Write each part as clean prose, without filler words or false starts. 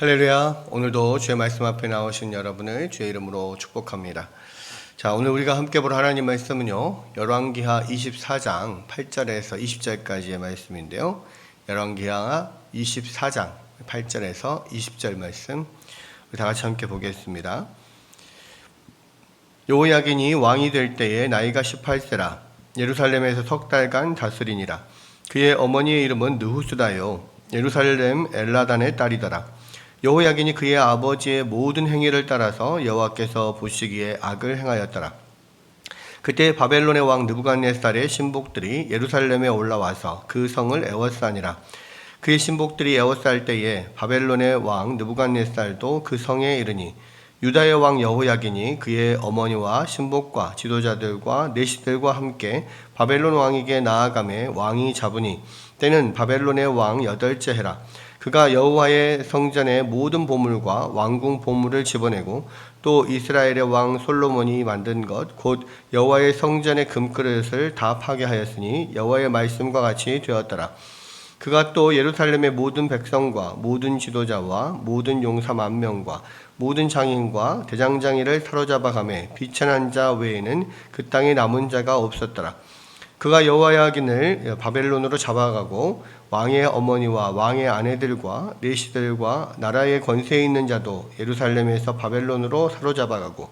할렐루야. 오늘도 주의 말씀 앞에 나오신 여러분을 주의 이름으로 축복합니다. 자, 오늘 우리가 함께 볼 하나님 말씀은요, 열왕기하 24장 8절에서 20절까지의 말씀인데요. 열왕기하 24장 8절에서 20절 말씀 우리 다 같이 함께 보겠습니다. 여호야긴이 왕이 될 때에 나이가 18세라. 예루살렘에서 석 달간 다스리니라. 그의 어머니의 이름은 느후스다요, 예루살렘 엘라단의 딸이더라. 여호야긴이 그의 아버지의 모든 행위를 따라서 여호와께서 보시기에 악을 행하였더라. 그때 바벨론의 왕 느부갓네살의 신복들이 예루살렘에 올라와서 그 성을 에워싸니라. 그의 신복들이 에워쌀 때에 바벨론의 왕 느부갓네살도 그 성에 이르니 유다의 왕 여호야긴이 그의 어머니와 신복과 지도자들과 내시들과 함께 바벨론 왕에게 나아가매 왕이 잡으니 때는 바벨론의 왕 8째 해라. 그가 여호와의 성전의 모든 보물과 왕궁 보물을 집어내고 또 이스라엘의 왕 솔로몬이 만든 것 곧 여호와의 성전의 금그릇을 다 파괴하였으니 여호와의 말씀과 같이 되었더라. 그가 또 예루살렘의 모든 백성과 모든 지도자와 모든 용사 10,000명과 모든 장인과 대장장이를 사로잡아 가매 비천한 자 외에는 그 땅에 남은 자가 없었더라. 그가 여호야긴을 바벨론으로 잡아가고 왕의 어머니와 왕의 아내들과 내시들과 나라의 권세에 있는 자도 예루살렘에서 바벨론으로 사로잡아가고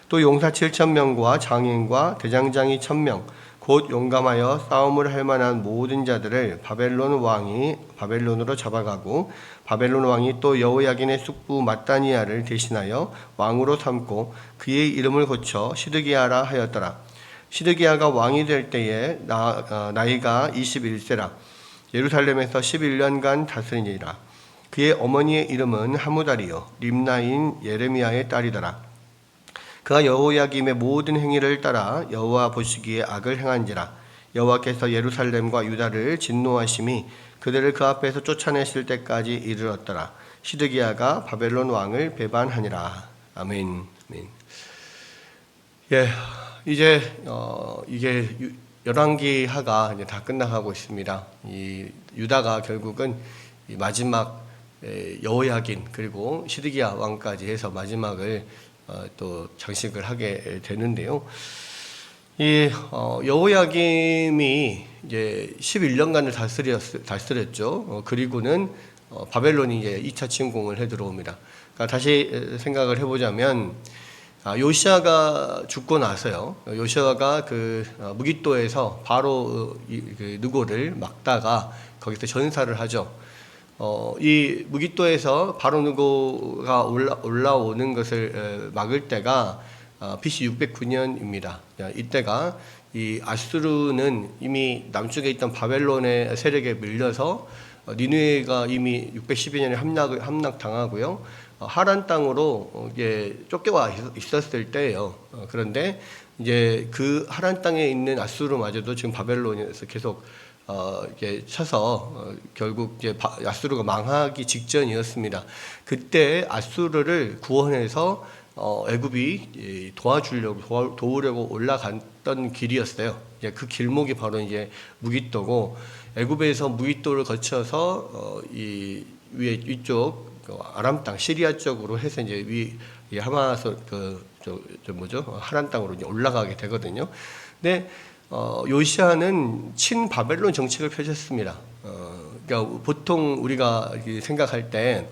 또 용사 7,000명과 장인과 대장장이 1,000명 곧 용감하여 싸움을 할 만한 모든 자들을 바벨론 왕이 바벨론으로 잡아가고 바벨론 왕이 또 여호야긴의 숙부 matthaniah를 대신하여 왕으로 삼고 그의 이름을 고쳐 시드기야라 하였더라. 시드기야가 왕이 될 때에 나이가 21세라. 예루살렘에서 11년간 다스리니라. 그의 어머니의 이름은 하무달이요 림나인 예레미야의 딸이더라. 그가 여호야김의 모든 행위를 따라 여호와 보시기에 악을 행한지라. 여호와께서 예루살렘과 유다를 진노하심이 그들을 그 앞에서 쫓아내실 때까지 이르렀더라. 시드기야가 바벨론 왕을 배반하니라. 아멘. 아멘. 예, 이제 이게 열왕기하가 이제 다 끝나가고 있습니다. 이 유다가 결국은 이 마지막 여호야긴 그리고 시드기야 왕까지 해서 마지막을 또 장식을 하게 되는데요. 이 여호야김이 이제 11년간을 다스렸죠. 그리고는 바벨론이 이제 2차 침공을 해 들어옵니다. 그러니까 다시 생각을 해보자면 요시아가 죽고 나서요. 요시아가 그 무깃도에서 바로 그 느고를 막다가 거기서 전사를 하죠. 이 무깃도에서 바로 느고가 올라오는 것을 막을 때가 BC 609년입니다. 이때가 이 아수르는 이미 남쪽에 있던 바벨론의 세력에 밀려서 니느웨가 이미 612년에 함락당하고요. 하란 땅으로 이제 쫓겨와 있었을 때예요. 그런데 이제 그 하란 땅에 있는 아수르마저도 지금 바벨론에서 계속 이제 쳐서 결국 이제 아수르가 망하기 직전이었습니다. 그때 아수르를 구원해서 애굽이 도우려고 올라갔던 길이었어요. 이제 그 길목이 바로 이제 무깃도고 애굽에서 무깃도를 거쳐서 이 위쪽 아람 땅 시리아 쪽으로 해서 이제 위 하마서 하란 땅으로 이제 올라가게 되거든요. 근데 요시아는 친 바벨론 정책을 펼쳤습니다. 그러니까 보통 우리가 생각할 때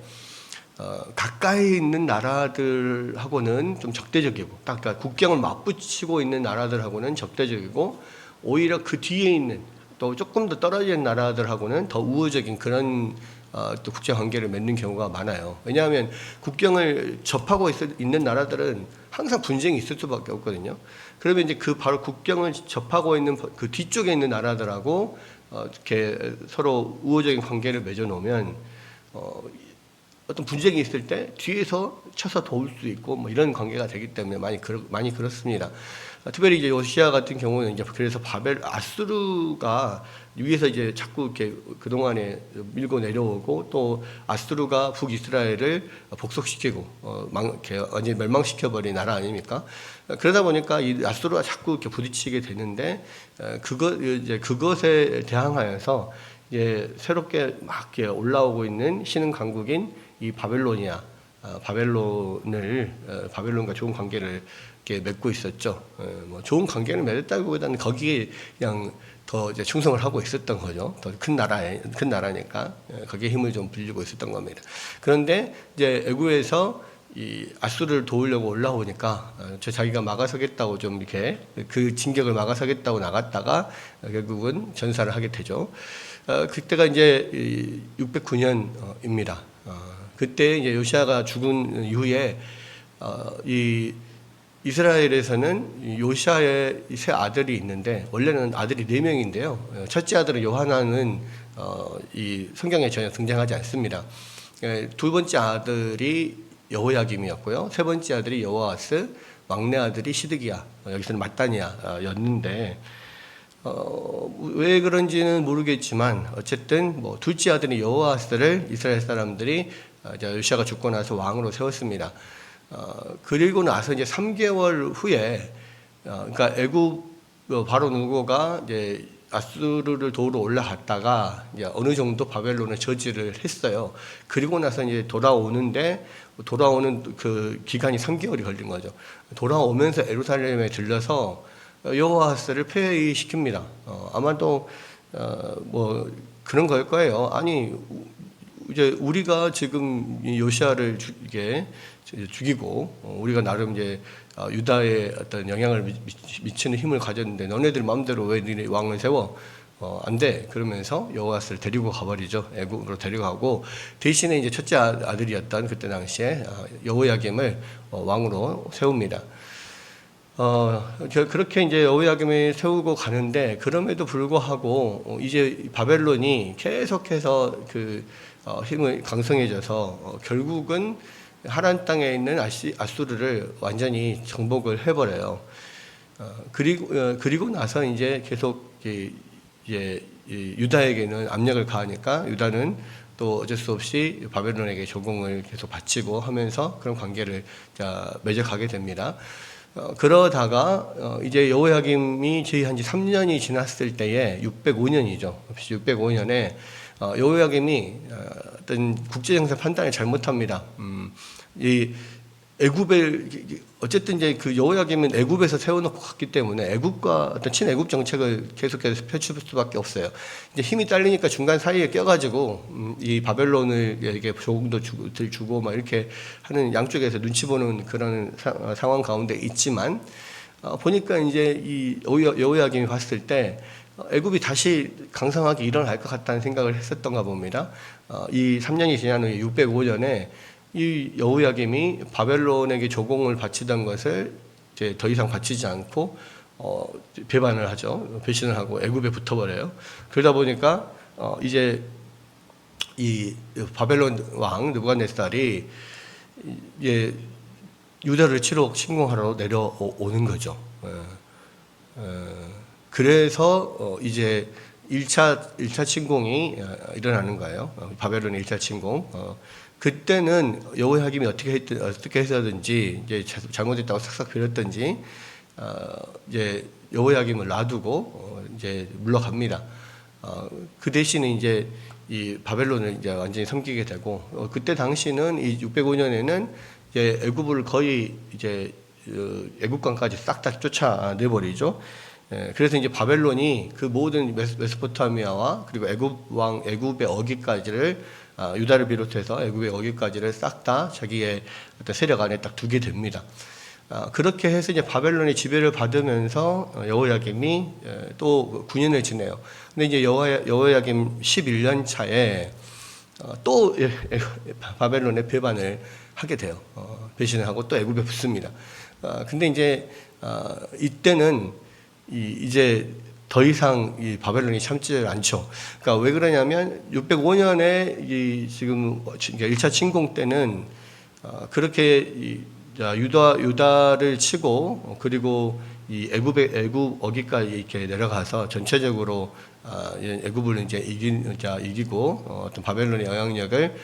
가까이 있는 나라들하고는 좀 적대적이고, 그러니까 국경을 맞붙이고 있는 나라들하고는 적대적이고, 오히려 그 뒤에 있는 또 조금 더 떨어진 나라들하고는 더 우호적인 그런 또 국제 관계를 맺는 경우가 많아요. 왜냐하면 국경을 접하고 있는 나라들은 항상 분쟁이 있을 수밖에 없거든요. 그러면 이제 그 바로 국경을 접하고 있는 그 뒤쪽에 있는 나라들하고 이렇게 서로 우호적인 관계를 맺어놓으면 어떤 분쟁이 있을 때 뒤에서 쳐서 도울 수 있고 뭐 이런 관계가 되기 때문에 많이 그렇습니다. 특별히 이제 요시아 같은 경우는 이제 그래서 아수르가 위에서 이제 자꾸 이렇게 그동안에 밀고 내려오고 또 아수르가 북이스라엘을 복속시키고 완전히 멸망시켜버린 나라 아닙니까? 그러다 보니까 이 아수르가 자꾸 이렇게 부딪히게 되는데 그것에 대항하여서 이제 새롭게 막 이렇게 올라오고 있는 신흥 강국인 이 바벨론과 좋은 관계를 이렇게 맺고 있었죠. 뭐 좋은 관계를 맺었다기보다는 거기에 그냥 더 이제 충성을 하고 있었던 거죠. 더 큰 나라니까 거기에 힘을 좀 빌리고 있었던 겁니다. 그런데 이제 애굽에서 이 아수르를 도우려고 올라오니까 자기가 막아서겠다고 좀 이렇게 그 진격을 막아서겠다고 나갔다가 결국은 전사를 하게 되죠. 그때가 이제 609년입니다. 그때 이제 요시아가 죽은 이후에 이 이스라엘에서는 요시아의 세 아들이 있는데 원래는 아들이 4명인데요. 첫째 아들은 요하나는 이 성경에 전혀 등장하지 않습니다. 두 번째 아들이 여호야김이었고요. 세 번째 아들이 여호아스, 막내 아들이 시드기야, 여기서는 마따니아였는데 왜 그런지는 모르겠지만 어쨌든 뭐 둘째 아들인 여호아스를 이스라엘 사람들이 요시아가 죽고 나서 왕으로 세웠습니다. 그리고 나서 이제 3개월 후에 그러니까 애굽 바로 누고가 이제 아수르를 도우러 올라갔다가 이제 어느 정도 바벨론을 저지를 했어요. 그리고 나서 이제 돌아오는 그 기간이 3개월이 걸린 거죠. 돌아오면서 예루살렘에 들려서 여호아스를 폐위시킵니다. 아마도 뭐 그런 걸 거예요. 아니 이제 우리가 지금 요시아를 죽이고 우리가 나름 이제 유다에 어떤 영향을 미치는 힘을 가졌는데 너네들 마음대로 왜 니네 왕을 세워? 안 돼. 그러면서 여호아스를 데리고 가버리죠. 애굽으로 데려가고 대신에 이제 첫째 아들이었던 그때 당시에 여호야김을 왕으로 세웁니다. 그렇게 이제 여호야김을 세우고 가는데 그럼에도 불구하고 이제 바벨론이 계속해서 그 힘을 강성해져서 결국은 하란 땅에 있는 아수르를 완전히 정복을 해버려요. 그리고 나서 이제 계속 이제 유다에게는 압력을 가하니까 유다는 또 어쩔 수 없이 바벨론에게 조공을 계속 바치고 하면서 그런 관계를 맺어가게 됩니다. 그러다가 이제 여호야김이 제위한 지 3년이 지났을 때에 605년이죠. 605년에 여호야김이 어떤 국제정세 판단을 잘못합니다. 이 애굽에 어쨌든 이제 그 여호야김은 애굽에서 세워놓고 갔기 때문에 애굽과 어떤 친애굽 정책을 계속해서 펼칠 수밖에 없어요. 이제 힘이 딸리니까 중간 사이에 껴가지고 이 바벨론을 이렇게 조금도 주고 막 이렇게 하는 양쪽에서 눈치 보는 그런 상황 가운데 있지만 보니까 이제 이 여호야김이 봤을 때 애굽이 다시 강성하게 일어날 것 같다는 생각을 했었던가 봅니다. 이 3년이 지난 후에 605년에 이 여호야김이 바벨론에게 조공을 바치던 것을 이제 더 이상 바치지 않고 배반을 하죠. 배신을 하고 애굽에 붙어버려요. 그러다 보니까 이제 이 바벨론 왕 느부갓네살이 이제 유다를 치러 침공하러 내려오는 거죠. 그래서 이제 1차 침공이 일어나는 거예요. 바벨론의 1차 침공. 그때는 여호야김이 어떻게 해서든지 이제 잘못했다고 싹싹 빌었든지 이제 여호야김을 놔두고 이제 물러갑니다. 그 대신에 이제 이 바벨론을 이제 완전히 섬기게 되고 그때 당시는 이 605년에는 이제 애굽을 거의 이제 애굽강까지 싹 다 쫓아내버리죠. 그래서 이제 바벨론이 그 모든 메소포타미아와 그리고 애굽의 어기까지를 유다를 비롯해서 애굽의 어기까지를 싹 다 자기의 어떤 세력 안에 딱 두게 됩니다. 그렇게 해서 이제 바벨론의 지배를 받으면서 여호야김이 또 9년을 지내요. 근데 이제 여호야김 11년 차에 또 바벨론의 배반을 하게 돼요. 배신을 하고 또 애굽에 붙습니다. 근데 이제 이때는 이제 더 이상 이 바벨론이 참지 않죠. 그러니까 왜 그러냐면 605년에 이 지금 1차 침공 때는 그렇게 유다를 치고 그리고 이 애굽 어기까지 이렇게 내려가서 전체적으로 애굽을 이제 이기고 어떤 바벨론의 영향력을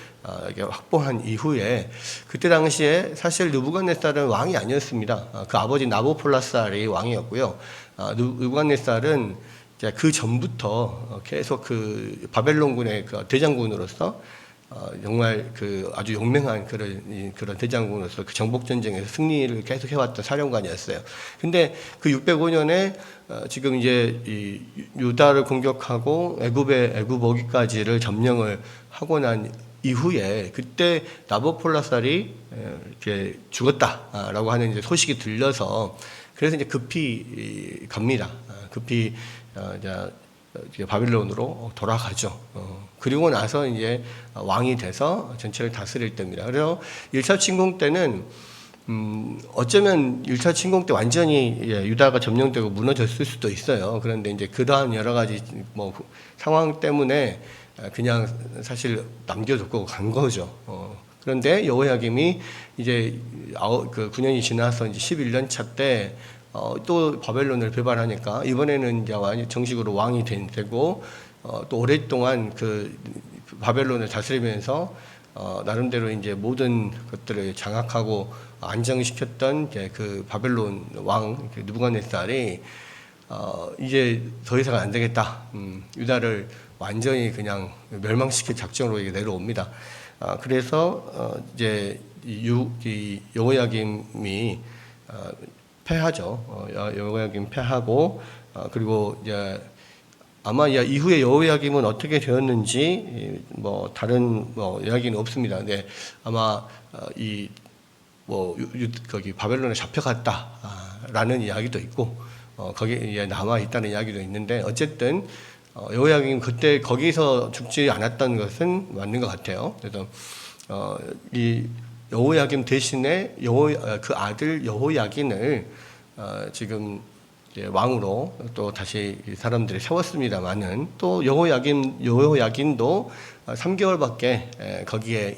이렇게 확보한 이후에 그때 당시에 사실 느부갓네살은 왕이 아니었습니다. 그 아버지 나보폴라살이 왕이었고요. 느부갓네살은 그 전부터 계속 그 바벨론군의 그 대장군으로서 정말 그 아주 용맹한 그런 대장군으로서 그 정복 전쟁에서 승리를 계속 해왔던 사령관이었어요. 근데 그 605년에 지금 이제 이 유다를 공격하고 애굽 어기까지를 점령을 하고 난 이후에 그때 나보폴라살이 이렇게 죽었다라고 하는 이제 소식이 들려서 그래서 이제 급히 갑니다. 급히 이제 바빌론으로 돌아가죠. 그리고 나서 이제 왕이 돼서 전체를 다스릴 때입니다. 그래서 1차 침공 때는 어쩌면 1차 침공 때 완전히 유다가 점령되고 무너졌을 수도 있어요. 그런데 이제 그러한 여러 가지 뭐 상황 때문에 그냥 사실 남겨두고 간 거죠. 그런데 여호야김이 이제 그 9년이 지나서 이제 11년 차 때 또 바벨론을 배반하니까 이번에는 이제 정식으로 왕이 되고 또 오랫동안 그 바벨론을 다스리면서 나름대로 이제 모든 것들을 장악하고 안정시켰던 이제 그 바벨론 왕 느부갓네살이 이제 더 이상 안 되겠다. 유다를 완전히 그냥 멸망시킬 작정으로 이게 내려옵니다. 그래서 이제 이 여호야김이 패하죠. 여호야김 패하고 그리고 이제 아마 이후에 여호야김은 어떻게 되었는지 뭐 다른 뭐 이야기는 없습니다. 근데 아마 거기 바벨론에 잡혀갔다라는 이야기도 있고 거기에 남아 있다는 이야기도 있는데 어쨌든 여호야김 그때 거기서 죽지 않았던 것은 맞는 것 같아요. 그래서 이 여호야김 대신에 그 아들 여호야긴을 지금 왕으로 또 다시 사람들이 세웠습니다만은 또 여호야긴도 3개월밖에 거기에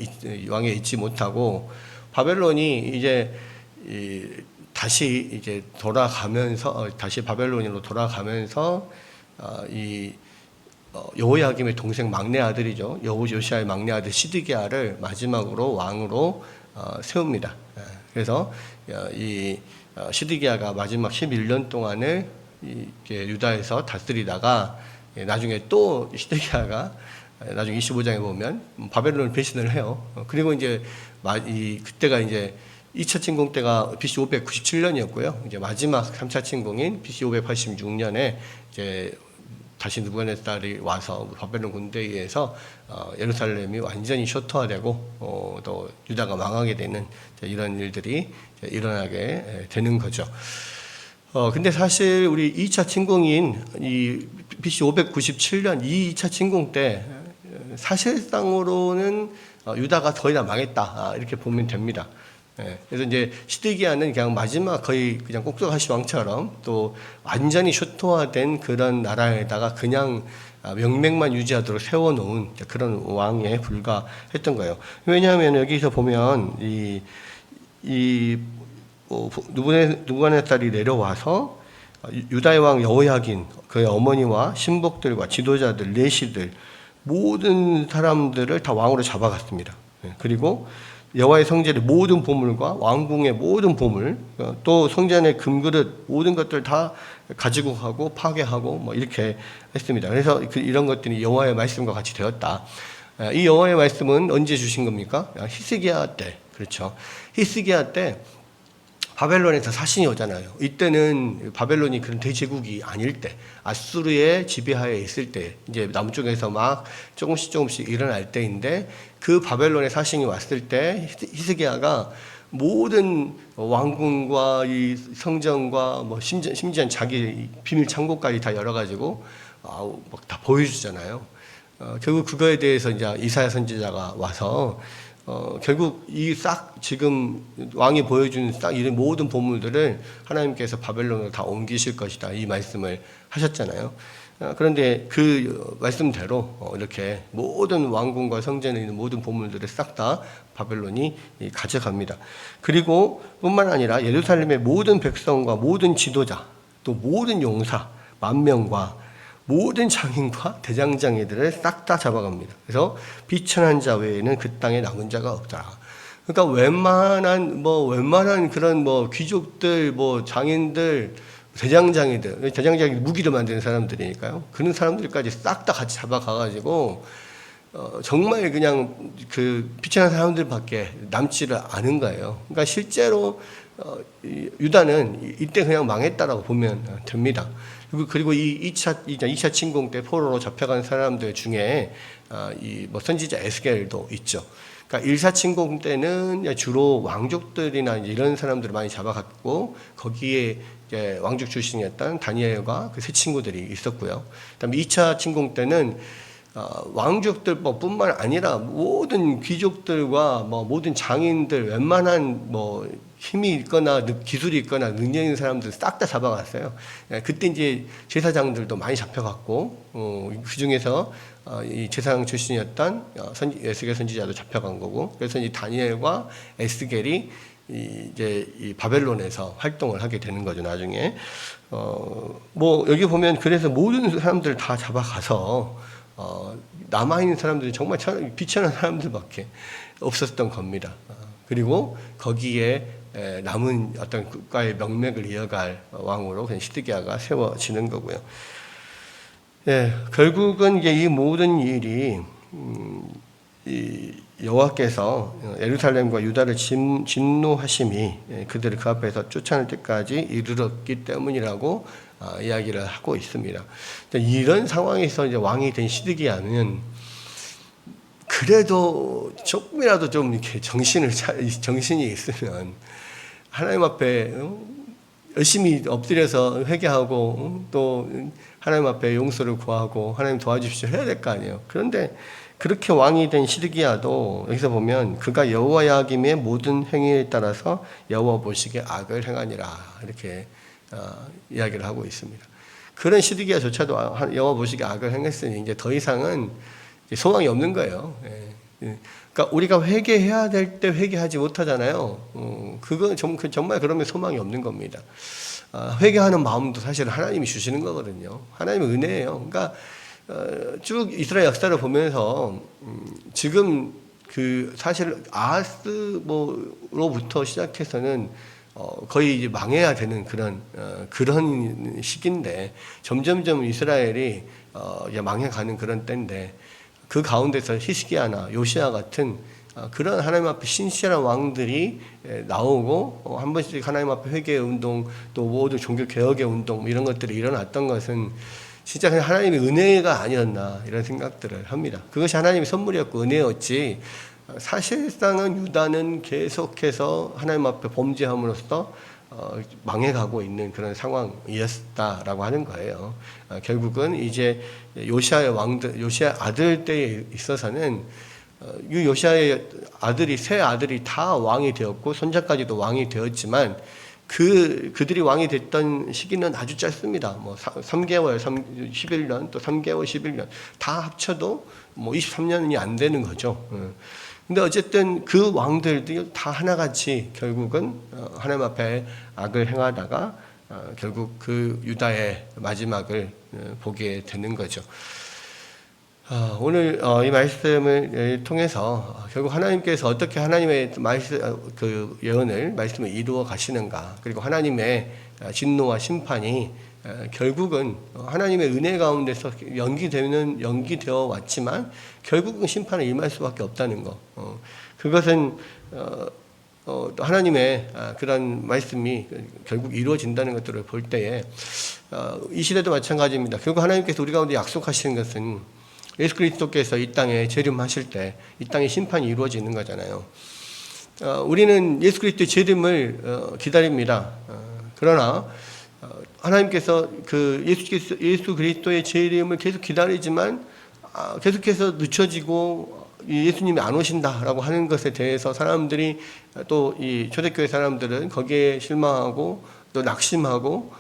왕에 있지 못하고 바벨론이 이제 다시 이제 다시 바벨론으로 돌아가면서 여호야김의 동생 막내 아들이죠. 요시아의 막내 아들 시드기야를 마지막으로 왕으로 세웁니다. 그래서 이 시드기야가 마지막 11년 동안을 유다에서 다스리다가 나중에 또 시드기야가 나중에 25장에 보면 바벨론을 배신을 해요. 그리고 이제 그때가 이제 2차 침공 때가 BC 597년이었고요. 이제 마지막 3차 침공인 BC 586년에 이제 다시 느부갓네살이 와서 바벨론 군대에 의해서 예루살렘이 완전히 쇼토화되고 또 유다가 망하게 되는 이런 일들이 일어나게 되는 거죠. 근데 사실 우리 2차 침공인 이 BC 597년 2차 침공 때 사실상으로는 유다가 거의 다 망했다 이렇게 보면 됩니다. 그래서 이제 시드기야는 그냥 마지막 거의 그냥 꼭두가시 왕처럼 또 완전히 쇼토화된 그런 나라에다가 그냥 명맥만 유지하도록 세워놓은 그런 왕에 불과했던 거예요. 왜냐하면 여기서 보면 느부갓네살이 내려와서 유다의 왕 여호야긴 그의 어머니와 신복들과 지도자들 레시들 모든 사람들을 다 왕으로 잡아갔습니다. 그리고 여호와의 성전의 모든 보물과 왕궁의 모든 보물, 또 성전의 금그릇 모든 것들 다 가지고 가고 파괴하고 뭐 이렇게 했습니다. 그래서 이런 것들이 여호와의 말씀과 같이 되었다. 이 여호와의 말씀은 언제 주신 겁니까? 히스기야 때. 그렇죠. 히스기야 때 바벨론에서 사신이 오잖아요. 이때는 바벨론이 그런 대제국이 아닐 때, 아수르의 지배하에 있을 때, 이제 남쪽에서 막 조금씩 일어날 때인데, 그 바벨론의 사신이 왔을 때 히스기야가 모든 왕궁과 이 성전과 뭐 심지어 자기 비밀 창고까지 다 열어가지고 막 다 보여주잖아요. 결국 그거에 대해서 이제 이사야 선지자가 와서 결국 이 지금 왕이 보여준 이런 모든 보물들을 하나님께서 바벨론으로 다 옮기실 것이다. 이 말씀을 하셨잖아요. 그런데 그 말씀대로 이렇게 모든 왕궁과 성전에 있는 모든 보물들을 싹 다 바벨론이 가져갑니다. 그리고 뿐만 아니라 예루살렘의 모든 백성과 모든 지도자, 또 모든 용사, 만명과 모든 장인과 대장장이들을 싹 다 잡아갑니다. 그래서 비천한 자 외에는 그 땅에 남은 자가 없다. 그러니까 웬만한 그런 귀족들, 장인들, 대장장이들 무기를 만드는 사람들이니까요. 그런 사람들까지 싹 다 같이 잡아가가지고 정말 그냥 그 피천한 사람들밖에 남지를 않은 거예요. 그러니까 실제로 유다는 이때 그냥 망했다라고 보면 됩니다. 그리고 이 2차 침공 때 포로로 잡혀간 사람들 중에 이 뭐 선지자 에스겔도 있죠. 그러니까 1차 침공 때는 주로 왕족들이나 이런 사람들을 많이 잡아갔고 거기에 이제 왕족 출신이었던 다니엘과 그 세 친구들이 있었고요. 그다음에 2차 침공 때는 왕족들뿐만 아니라 모든 귀족들과 뭐 모든 장인들 웬만한 뭐 힘이 있거나 기술이 있거나 능력 있는 사람들 싹 다 잡아갔어요. 그때 이제 제사장들도 많이 잡혀갔고 그 중에서 이 제사장 출신이었던 에스겔 선지자도 잡혀간 거고, 그래서 이 다니엘과 에스겔이 이제 이 바벨론에서 활동을 하게 되는 거죠. 나중에 뭐 여기 보면 그래서 모든 사람들 다 잡아가서 남아있는 사람들이 정말 비천한 사람들밖에 없었던 겁니다. 그리고 거기에 남은 어떤 국가의 명맥을 이어갈 왕으로 그냥 시드기야가 세워지는 거고요. 예, 결국은 이제 이 모든 일이 이 여호와께서 예루살렘과 유다를 진노하심이 그들을 그 앞에서 쫓아낼 때까지 이르렀기 때문이라고 이야기를 하고 있습니다. 이런 상황에서 이제 왕이 된 시드기야는 그래도 조금이라도 좀 이렇게 정신이 있으면 하나님 앞에 열심히 엎드려서 회개하고 또 하나님 앞에 용서를 구하고 하나님 도와주십시오 해야 될 거 아니에요. 그런데 그렇게 왕이 된 시드기야도 여기서 보면 그가 여호와 야김의 모든 행위에 따라서 여호와 보시기에 악을 행하니라 이렇게 이야기를 하고 있습니다. 그런 시드기야조차도 여호와 보시기에 악을 행했으니 이제 더 이상은 소망이 없는 거예요. 그러니까 우리가 회개해야 될 때 회개하지 못하잖아요. 그건 정말 그러면 소망이 없는 겁니다. 회개하는 마음도 사실 하나님이 주시는 거거든요. 하나님의 은혜예요. 그러니까 쭉 이스라엘 역사를 보면서 지금 그 사실 아하스로부터 시작해서는 거의 이제 망해야 되는 그런 시기인데 점점점 이스라엘이 이제 망해가는 그런 때인데 그 가운데서 히스기야나 요시야 같은 그런 하나님 앞에 신실한 왕들이 나오고 한 번씩 하나님 앞에 회개의 운동 또 모든 종교 개혁의 운동 이런 것들이 일어났던 것은 진짜 그냥 하나님의 은혜가 아니었나 이런 생각들을 합니다. 그것이 하나님의 선물이었고 은혜였지 사실상은 유다는 계속해서 하나님 앞에 범죄함으로써 망해가고 있는 그런 상황이었다라고 하는 거예요. 결국은 이제 요시아의 아들 때에 있어서는 이 요시아의 세 아들이 다 왕이 되었고 손자까지도 왕이 되었지만 그들이 왕이 됐던 시기는 아주 짧습니다. 뭐 3개월, 11년, 또 3개월, 11년 다 합쳐도 뭐 23년이 안 되는 거죠. 근데 어쨌든 그 왕들도 다 하나같이 결국은 하나님 앞에 악을 행하다가 결국 그 유다의 마지막을 보게 되는 거죠. 오늘 이 말씀을 통해서 결국 하나님께서 어떻게 하나님의 말씀을 이루어 가시는가, 그리고 하나님의 진노와 심판이 결국은 하나님의 은혜 가운데서 연기되어 왔지만 결국은 심판에 임할 수밖에 없다는 거. 그것은 하나님의 그런 말씀이 결국 이루어진다는 것들을 볼 때에 이 시대도 마찬가지입니다. 결국 하나님께서 우리 가운데 약속하시는 것은 예수 그리스도께서 이 땅에 재림하실 때 이 땅에 심판이 이루어지는 거잖아요. 우리는 예수 그리스도의 재림을 기다립니다. 그러나 하나님께서 그 예수 그리스도의 재림을 계속 기다리지만 계속해서 늦춰지고 예수님이 안 오신다라고 하는 것에 대해서 사람들이 또 이 초대교회 사람들은 거기에 실망하고 또 낙심하고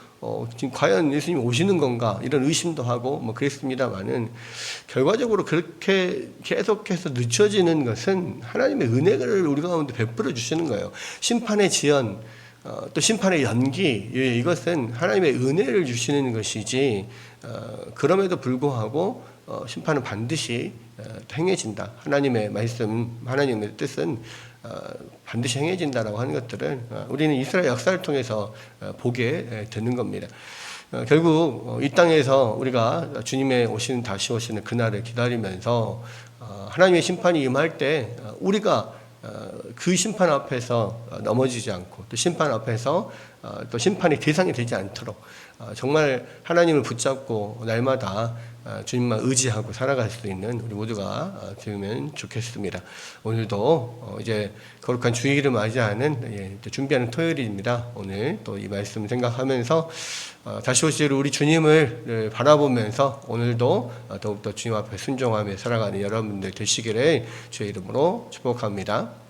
지금 과연 예수님이 오시는 건가 이런 의심도 하고 뭐 그랬습니다만은 결과적으로 그렇게 계속해서 늦춰지는 것은 하나님의 은혜를 우리 가운데 베풀어 주시는 거예요. 심판의 지연 또 심판의 연기 이것은 하나님의 은혜를 주시는 것이지 그럼에도 불구하고 심판은 반드시 행해진다. 하나님의 말씀, 하나님의 뜻은 반드시 행해진다라고 하는 것들을 우리는 이스라엘 역사를 통해서 보게 되는 겁니다. 결국 이 땅에서 우리가 주님의 다시 오시는 그날을 기다리면서 하나님의 심판이 임할 때 우리가 그 심판 앞에서 넘어지지 않고 또 심판 앞에서 또 심판의 대상이 되지 않도록 정말 하나님을 붙잡고 날마다 주님만 의지하고 살아갈 수 있는 우리 모두가 되면 좋겠습니다. 오늘도 이제 거룩한 주일을 맞이하는 준비하는 토요일입니다. 오늘 또 이 말씀 생각하면서 다시 오실 우리 주님을 바라보면서 오늘도 더욱더 주님 앞에 순종하며 살아가는 여러분들 되시기를 주의 이름으로 축복합니다.